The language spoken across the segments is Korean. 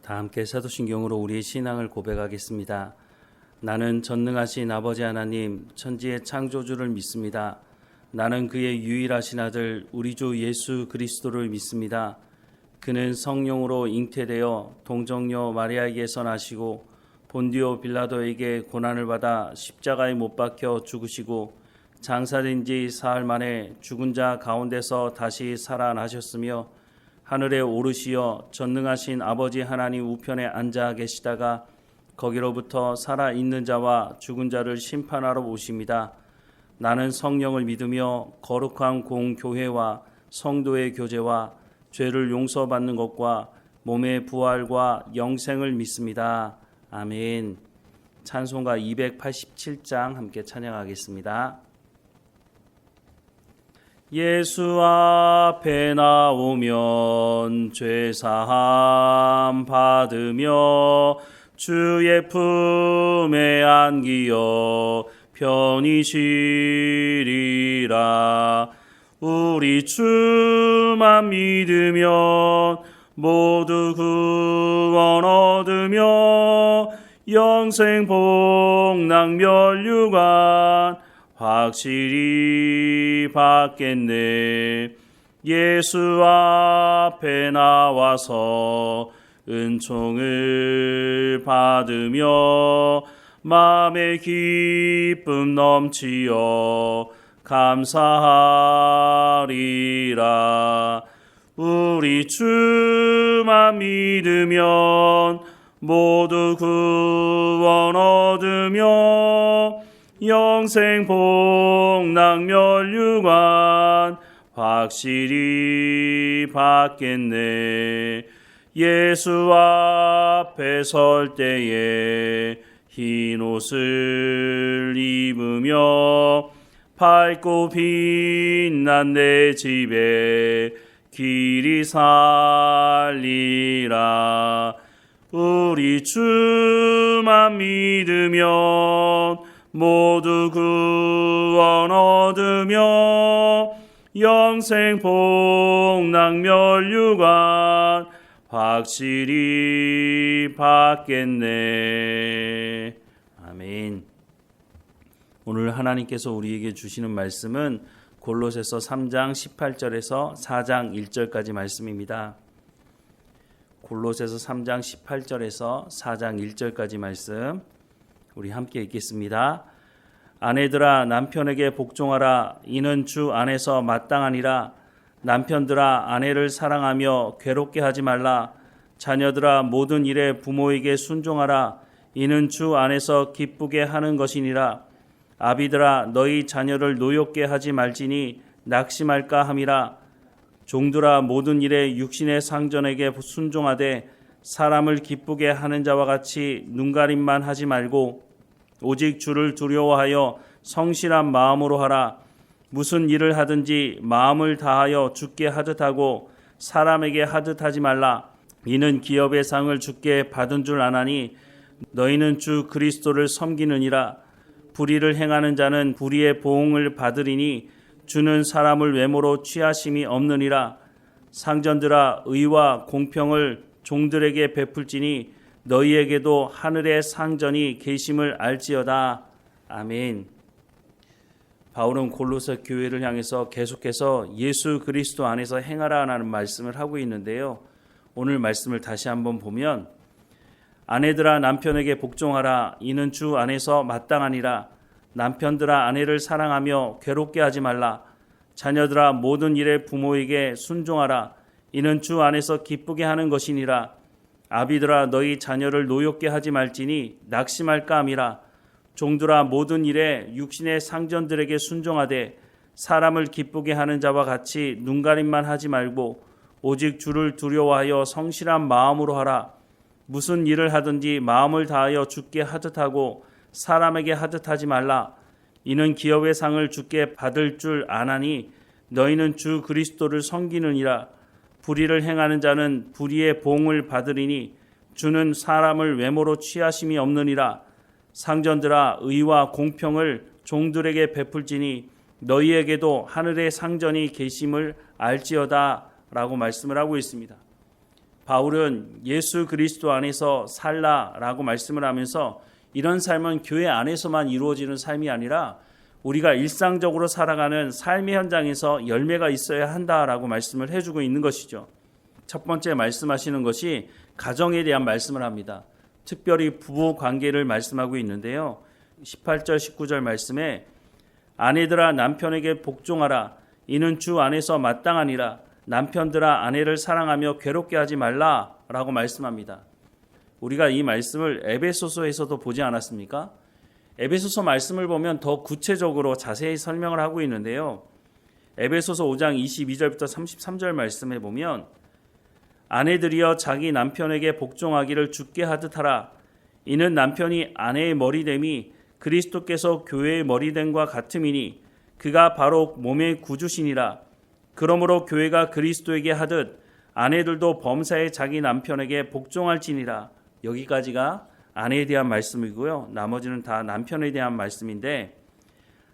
다 함께 사도신경으로 우리의 신앙을 고백하겠습니다. 나는 전능하신 아버지 하나님, 천지의 창조주를 믿습니다. 나는 그의 유일하신 아들 우리 주 예수 그리스도를 믿습니다. 그는 성령으로 잉태되어 동정녀 마리아에게서 나시고 본디오 빌라도에게 고난을 받아 십자가에 못 박혀 죽으시고 장사된 지 사흘 만에 죽은 자 가운데서 다시 살아나셨으며 하늘에 오르시어 전능하신 아버지 하나님 우편에 앉아 계시다가 거기로부터 살아있는 자와 죽은 자를 심판하러 오십니다. 나는 성령을 믿으며 거룩한 공교회와 성도의 교제와 죄를 용서받는 것과 몸의 부활과 영생을 믿습니다. 아멘. 찬송가 287장 함께 찬양하겠습니다. 예수 앞에 나오면 죄사함 받으며 주의 품에 안기어 편히 쉬리라. 우리 주만 믿으면 모두 구원 얻으며 영생 복락 면류관 확실히 받겠네. 예수 앞에 나와서 은총을 받으며 마음의 기쁨 넘치어 감사하리라. 우리 주만 믿으면 모두 구원 얻으며 영생 복락 면류관 확실히 받겠네. 예수 앞에 설 때에 흰 옷을 입으며 밝고 빛난 내 집에 길이 살리라. 우리 주만 믿으면 모두 구원 얻으며 영생 복락 면류관 확실히 받겠네. 아멘. 오늘 하나님께서 우리에게 주시는 말씀은 골로새서 3장 18절에서 4장 1절까지 말씀입니다. 골로새서 3장 18절에서 4장 1절까지 말씀 우리 함께 읽겠습니다. 아내들아 남편에게 복종하라. 이는 주 안에서 마땅하니라. 남편들아 아내를 사랑하며 괴롭게 하지 말라. 자녀들아 모든 일에 부모에게 순종하라. 이는 주 안에서 기쁘게 하는 것이니라. 아비들아 너희 자녀를 노엽게 하지 말지니 낙심할까 함이라. 종들아 모든 일에 육신의 상전에게 순종하되 사람을 기쁘게 하는 자와 같이 눈가림만 하지 말고 오직 주를 두려워하여 성실한 마음으로 하라. 무슨 일을 하든지 마음을 다하여 주께 하듯 하고 사람에게 하듯 하지 말라. 이는 기업의 상을 주께 받은 줄 아나니 너희는 주 그리스도를 섬기느니라. 불의를 행하는 자는 불의의 보응을 받으리니 주는 사람을 외모로 취하심이 없느니라. 상전들아 의와 공평을 종들에게 베풀지니 너희에게도 하늘의 상전이 계심을 알지어다. 아멘. 바울은 골로새 교회를 향해서 계속해서 예수 그리스도 안에서 행하라는 말씀을 하고 있는데요. 오늘 말씀을 다시 한번 보면 아내들아 남편에게 복종하라. 이는 주 안에서 마땅하니라. 남편들아 아내를 사랑하며 괴롭게 하지 말라. 자녀들아 모든 일에 부모에게 순종하라. 이는 주 안에서 기쁘게 하는 것이니라. 아비들아 너희 자녀를 노엽게 하지 말지니 낙심할까 함이라. 종들아 모든 일에 육신의 상전들에게 순종하되 사람을 기쁘게 하는 자와 같이 눈가림만 하지 말고 오직 주를 두려워하여 성실한 마음으로 하라. 무슨 일을 하든지 마음을 다하여 주께 하듯 하고 사람에게 하듯 하지 말라. 이는 기업의 상을 주께 받을 줄 아나니 너희는 주 그리스도를 섬기느니라. 불의를 행하는 자는 불의의 보응을 받으리니 주는 사람을 외모로 취하심이 없느니라. 상전들아 의와 공평을 종들에게 베풀지니 너희에게도 하늘의 상전이 계심을 알지어다 라고 말씀을 하고 있습니다. 바울은 예수 그리스도 안에서 살라라고 말씀을 하면서 이런 삶은 교회 안에서만 이루어지는 삶이 아니라 우리가 일상적으로 살아가는 삶의 현장에서 열매가 있어야 한다라고 말씀을 해주고 있는 것이죠. 첫 번째 말씀하시는 것이 가정에 대한 말씀을 합니다. 특별히 부부 관계를 말씀하고 있는데요. 18절 19절 말씀에 아내들아 남편에게 복종하라. 이는 주 안에서 마땅하니라. 남편들아 아내를 사랑하며 괴롭게 하지 말라라고 말씀합니다. 우리가 이 말씀을 에베소서에서도 보지 않았습니까? 에베소서 말씀을 보면 더 구체적으로 자세히 설명을 하고 있는데요. 에베소서 5장 22절부터 33절 말씀에 보면 아내들이여 자기 남편에게 복종하기를 주께 하듯 하라. 이는 남편이 아내의 머리됨이 그리스도께서 교회의 머리됨과 같음이니 그가 바로 몸의 구주시니라. 그러므로 교회가 그리스도에게 하듯 아내들도 범사에 자기 남편에게 복종할지니라. 여기까지가 아내에 대한 말씀이고요. 나머지는 다 남편에 대한 말씀인데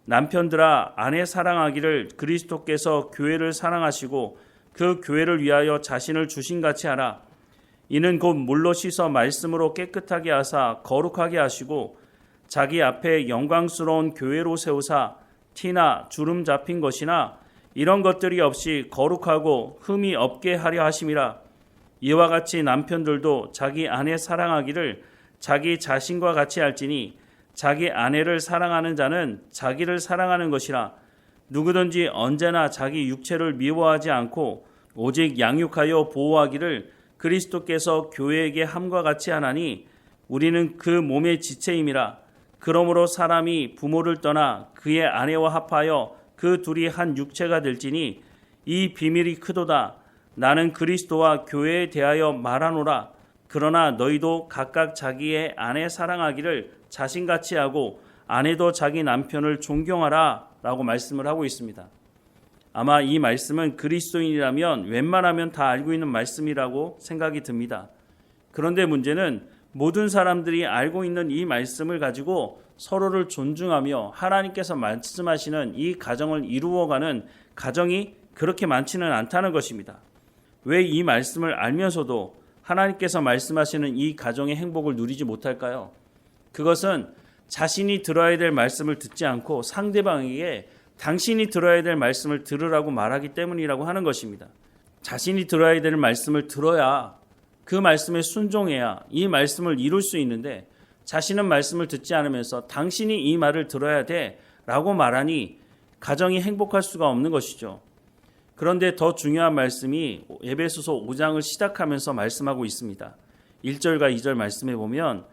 남편들아 아내 사랑하기를 그리스도께서 교회를 사랑하시고 그 교회를 위하여 자신을 주신같이 하라. 이는 곧 물로 씻어 말씀으로 깨끗하게 하사 거룩하게 하시고 자기 앞에 영광스러운 교회로 세우사 티나 주름 잡힌 것이나 이런 것들이 없이 거룩하고 흠이 없게 하려 하심이라. 이와 같이 남편들도 자기 아내 사랑하기를 자기 자신과 같이 할지니 자기 아내를 사랑하는 자는 자기를 사랑하는 것이라. 누구든지 언제나 자기 육체를 미워하지 않고 오직 양육하여 보호하기를 그리스도께서 교회에게 함과 같이 하나니 우리는 그 몸의 지체임이라. 그러므로 사람이 부모를 떠나 그의 아내와 합하여 그 둘이 한 육체가 될지니 이 비밀이 크도다. 나는 그리스도와 교회에 대하여 말하노라. 그러나 너희도 각각 자기의 아내 사랑하기를 자신같이 하고 아내도 자기 남편을 존경하라 라고 말씀을 하고 있습니다. 아마 이 말씀은 그리스도인이라면 웬만하면 다 알고 있는 말씀이라고 생각이 듭니다. 그런데 문제는 모든 사람들이 알고 있는 이 말씀을 가지고 서로를 존중하며 하나님께서 말씀하시는 이 가정을 이루어가는 가정이 그렇게 많지는 않다는 것입니다. 왜 이 말씀을 알면서도 하나님께서 말씀하시는 이 가정의 행복을 누리지 못할까요? 그것은 자신이 들어야 될 말씀을 듣지 않고 상대방에게 당신이 들어야 될 말씀을 들으라고 말하기 때문이라고 하는 것입니다. 자신이 들어야 될 말씀을 들어야 그 말씀에 순종해야 이 말씀을 이룰 수 있는데 자신은 말씀을 듣지 않으면서 당신이 이 말을 들어야 돼 라고 말하니 가정이 행복할 수가 없는 것이죠. 그런데 더 중요한 말씀이 에베소서 5장을 시작하면서 말씀하고 있습니다. 1절과 2절 말씀에 보면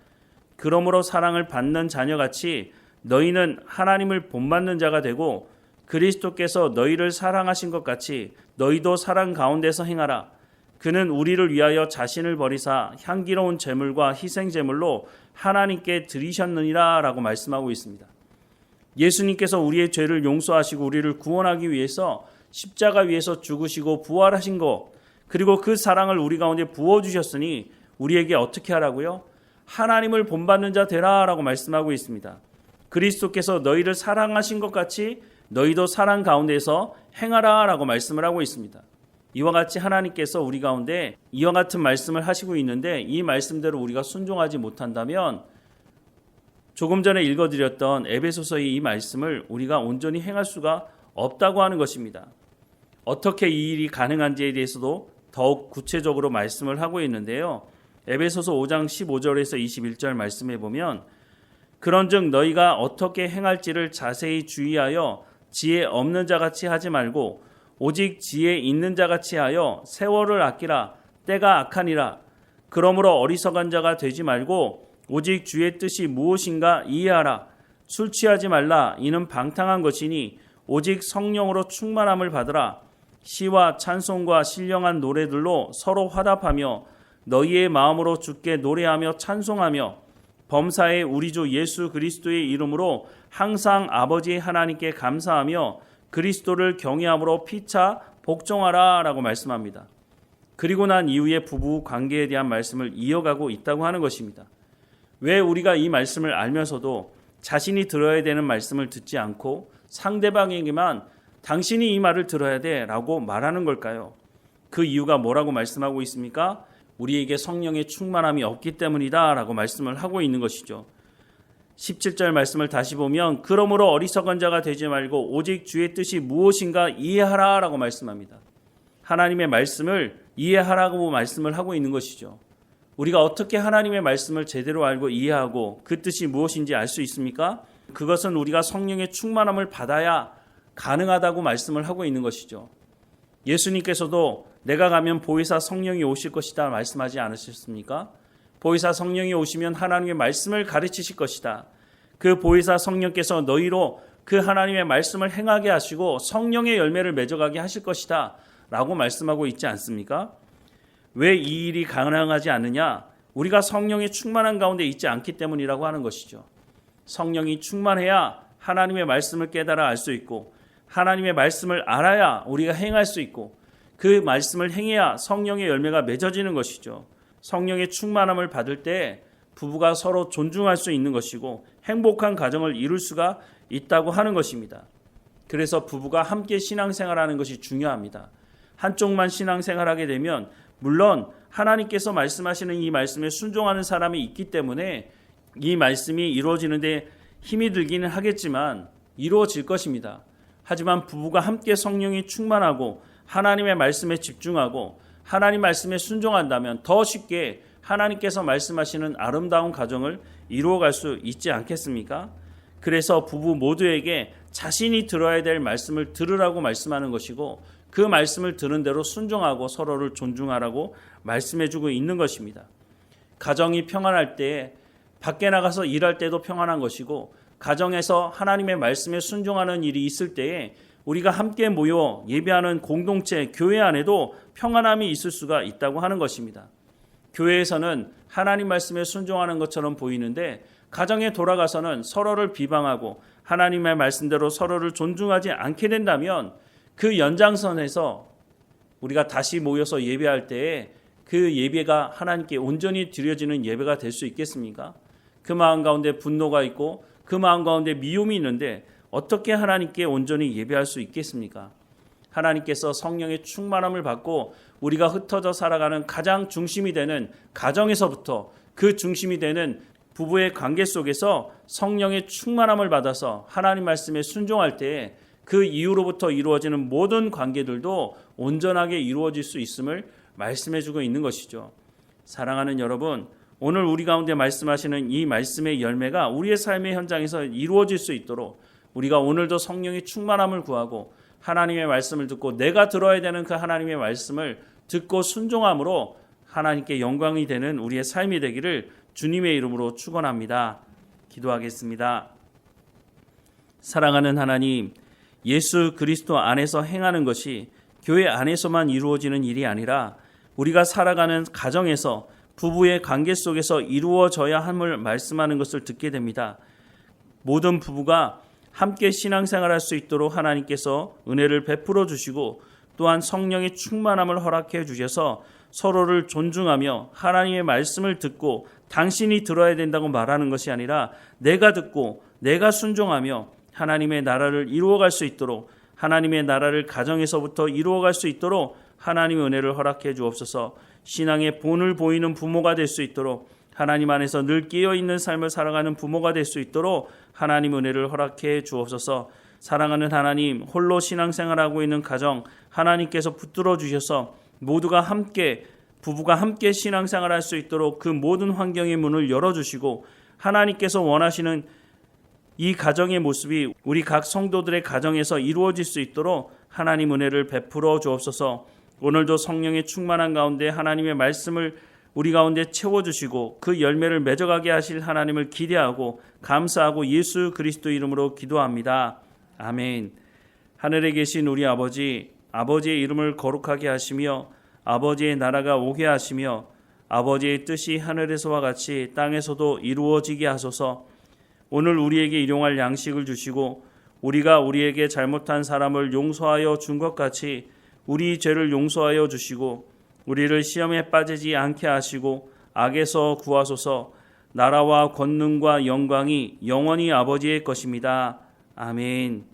그러므로 사랑을 받는 자녀같이 너희는 하나님을 본받는 자가 되고 그리스도께서 너희를 사랑하신 것 같이 너희도 사랑 가운데서 행하라. 그는 우리를 위하여 자신을 버리사 향기로운 제물과 희생제물로 하나님께 드리셨느니라 라고 말씀하고 있습니다. 예수님께서 우리의 죄를 용서하시고 우리를 구원하기 위해서 십자가 위에서 죽으시고 부활하신 것, 그리고 그 사랑을 우리 가운데 부어주셨으니 우리에게 어떻게 하라고요? 하나님을 본받는 자 되라 라고 말씀하고 있습니다. 그리스도께서 너희를 사랑하신 것 같이 너희도 사랑 가운데서 행하라 라고 말씀을 하고 있습니다. 이와 같이 하나님께서 우리 가운데 이와 같은 말씀을 하시고 있는데 이 말씀대로 우리가 순종하지 못한다면 조금 전에 읽어드렸던 에베소서의 이 말씀을 우리가 온전히 행할 수가 없다고 하는 것입니다. 어떻게 이 일이 가능한지에 대해서도 더욱 구체적으로 말씀을 하고 있는데요. 에베소서 5장 15절에서 21절 말씀해 보면 그런즉 너희가 어떻게 행할지를 자세히 주의하여 지혜 없는 자같이 하지 말고 오직 지혜 있는 자같이 하여 세월을 아끼라. 때가 악하니라. 그러므로 어리석은 자가 되지 말고 오직 주의 뜻이 무엇인가 이해하라. 술 취하지 말라. 이는 방탕한 것이니 오직 성령으로 충만함을 받으라. 시와 찬송과 신령한 노래들로 서로 화답하며 너희의 마음으로 주께 노래하며 찬송하며 범사에 우리 주 예수 그리스도의 이름으로 항상 아버지 하나님께 감사하며 그리스도를 경외함으로 피차 복종하라 라고 말씀합니다. 그리고 난 이후에 부부 관계에 대한 말씀을 이어가고 있다고 하는 것입니다. 왜 우리가 이 말씀을 알면서도 자신이 들어야 되는 말씀을 듣지 않고 상대방에게만 당신이 이 말을 들어야 돼 라고 말하는 걸까요? 그 이유가 뭐라고 말씀하고 있습니까? 우리에게 성령의 충만함이 없기 때문이다 라고 말씀을 하고 있는 것이죠. 17절 말씀을 다시 보면 그러므로 어리석은 자가 되지 말고 오직 주의 뜻이 무엇인가 이해하라 라고 말씀합니다. 하나님의 말씀을 이해하라고 말씀을 하고 있는 것이죠. 우리가 어떻게 하나님의 말씀을 제대로 알고 이해하고 그 뜻이 무엇인지 알 수 있습니까? 그것은 우리가 성령의 충만함을 받아야 가능하다고 말씀을 하고 있는 것이죠. 예수님께서도 내가 가면 보혜사 성령이 오실 것이다 말씀하지 않으셨습니까? 보혜사 성령이 오시면 하나님의 말씀을 가르치실 것이다. 그 보혜사 성령께서 너희로 그 하나님의 말씀을 행하게 하시고 성령의 열매를 맺어가게 하실 것이다 라고 말씀하고 있지 않습니까? 왜 이 일이 가능하지 않느냐? 우리가 성령의 충만한 가운데 있지 않기 때문이라고 하는 것이죠. 성령이 충만해야 하나님의 말씀을 깨달아 알 수 있고 하나님의 말씀을 알아야 우리가 행할 수 있고 그 말씀을 행해야 성령의 열매가 맺어지는 것이죠. 성령의 충만함을 받을 때 부부가 서로 존중할 수 있는 것이고 행복한 가정을 이룰 수가 있다고 하는 것입니다. 그래서 부부가 함께 신앙생활하는 것이 중요합니다. 한쪽만 신앙생활하게 되면 물론 하나님께서 말씀하시는 이 말씀에 순종하는 사람이 있기 때문에 이 말씀이 이루어지는데 힘이 들기는 하겠지만 이루어질 것입니다. 하지만 부부가 함께 성령이 충만하고 하나님의 말씀에 집중하고 하나님 말씀에 순종한다면 더 쉽게 하나님께서 말씀하시는 아름다운 가정을 이루어갈 수 있지 않겠습니까? 그래서 부부 모두에게 자신이 들어야 될 말씀을 들으라고 말씀하는 것이고 그 말씀을 들은 대로 순종하고 서로를 존중하라고 말씀해주고 있는 것입니다. 가정이 평안할 때 밖에 나가서 일할 때도 평안한 것이고 가정에서 하나님의 말씀에 순종하는 일이 있을 때에 우리가 함께 모여 예배하는 공동체, 교회 안에도 평안함이 있을 수가 있다고 하는 것입니다. 교회에서는 하나님 말씀에 순종하는 것처럼 보이는데 가정에 돌아가서는 서로를 비방하고 하나님의 말씀대로 서로를 존중하지 않게 된다면 그 연장선에서 우리가 다시 모여서 예배할 때에 그 예배가 하나님께 온전히 드려지는 예배가 될 수 있겠습니까? 그 마음 가운데 분노가 있고 그 마음 가운데 미움이 있는데 어떻게 하나님께 온전히 예배할 수 있겠습니까? 하나님께서 성령의 충만함을 받고 우리가 흩어져 살아가는 가장 중심이 되는 가정에서부터 그 중심이 되는 부부의 관계 속에서 성령의 충만함을 받아서 하나님 말씀에 순종할 때에 그 이후로부터 이루어지는 모든 관계들도 온전하게 이루어질 수 있음을 말씀해주고 있는 것이죠. 사랑하는 여러분, 오늘 우리 가운데 말씀하시는 이 말씀의 열매가 우리의 삶의 현장에서 이루어질 수 있도록 우리가 오늘도 성령의 충만함을 구하고 하나님의 말씀을 듣고 내가 들어야 되는 그 하나님의 말씀을 듣고 순종함으로 하나님께 영광이 되는 우리의 삶이 되기를 주님의 이름으로 축원합니다. 기도하겠습니다. 사랑하는 하나님, 예수 그리스도 안에서 행하는 것이 교회 안에서만 이루어지는 일이 아니라 우리가 살아가는 가정에서 부부의 관계 속에서 이루어져야 함을 말씀하는 것을 듣게 됩니다. 모든 부부가 함께 신앙생활할 수 있도록 하나님께서 은혜를 베풀어 주시고 또한 성령의 충만함을 허락해 주셔서 서로를 존중하며 하나님의 말씀을 듣고 당신이 들어야 된다고 말하는 것이 아니라 내가 듣고 내가 순종하며 하나님의 나라를 이루어갈 수 있도록 하나님의 나라를 가정에서부터 이루어갈 수 있도록 하나님의 은혜를 허락해 주옵소서. 신앙의 본을 보이는 부모가 될 수 있도록 하나님 안에서 늘 깨어있는 삶을 살아가는 부모가 될 수 있도록 하나님 은혜를 허락해 주옵소서. 사랑하는 하나님, 홀로 신앙생활하고 있는 가정 하나님께서 붙들어 주셔서 모두가 함께 부부가 함께 신앙생활할 수 있도록 그 모든 환경의 문을 열어주시고 하나님께서 원하시는 이 가정의 모습이 우리 각 성도들의 가정에서 이루어질 수 있도록 하나님 은혜를 베풀어 주옵소서. 오늘도 성령의 충만한 가운데 하나님의 말씀을 우리 가운데 채워주시고 그 열매를 맺어가게 하실 하나님을 기대하고 감사하고 예수 그리스도 이름으로 기도합니다. 아멘. 하늘에 계신 우리 아버지, 아버지의 이름을 거룩하게 하시며 아버지의 나라가 오게 하시며 아버지의 뜻이 하늘에서와 같이 땅에서도 이루어지게 하소서. 오늘 우리에게 일용할 양식을 주시고 우리가 우리에게 잘못한 사람을 용서하여 준 것 같이 우리 죄를 용서하여 주시고 우리를 시험에 빠지지 않게 하시고 악에서 구하소서. 나라와 권능과 영광이 영원히 아버지의 것입니다. 아멘.